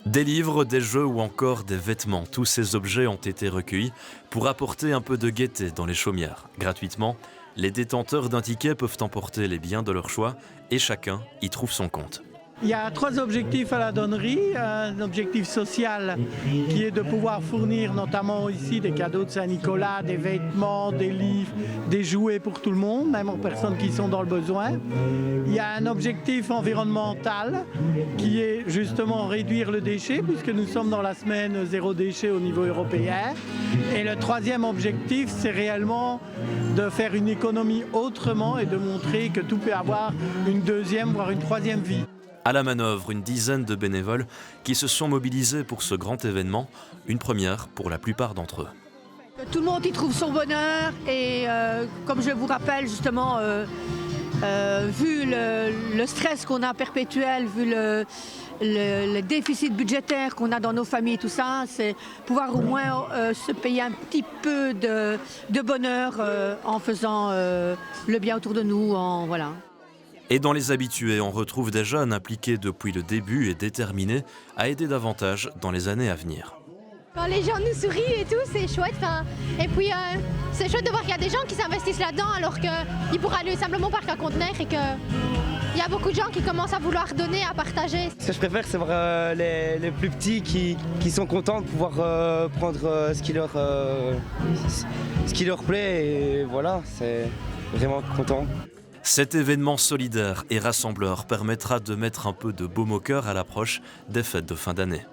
Des livres, des jeux ou encore des vêtements, tous ces objets ont été recueillis pour apporter un peu de gaieté dans les chaumières. Gratuitement, les détenteurs d'un ticket peuvent emporter les biens de leur choix et chacun y trouve son compte. Il y a 3 objectifs à la donnerie. Un objectif social qui est de pouvoir fournir notamment ici des cadeaux de Saint-Nicolas, des vêtements, des livres, des jouets pour tout le monde, même aux personnes qui sont dans le besoin. Il y a un objectif environnemental qui est justement réduire le déchet puisque nous sommes dans la semaine zéro déchet au niveau européen. Et le 3e objectif, c'est réellement de faire une économie autrement et de montrer que tout peut avoir une 2e voire une 3e vie. À la manœuvre, une dizaine de bénévoles qui se sont mobilisés pour ce grand événement, une première pour la plupart d'entre eux. Tout le monde y trouve son bonheur et comme je vous rappelle justement, vu le stress qu'on a perpétuel, vu le déficit budgétaire qu'on a dans nos familles, tout ça, c'est pouvoir au moins se payer un petit peu de bonheur en faisant le bien autour de nous, voilà. Et dans les habitués, on retrouve des jeunes impliqués depuis le début et déterminés à aider davantage dans les années à venir. Quand les gens nous sourient et tout, c'est chouette. Et puis, c'est chouette de voir qu'il y a des gens qui s'investissent là-dedans alors qu'ils pourraient aller simplement par un conteneur et qu'il y a beaucoup de gens qui commencent à vouloir donner, à partager. Ce que je préfère, c'est voir les plus petits qui sont contents de pouvoir prendre ce qui leur plaît. Et voilà, c'est vraiment content. Cet événement solidaire et rassembleur permettra de mettre un peu de baume au cœur à l'approche des fêtes de fin d'année.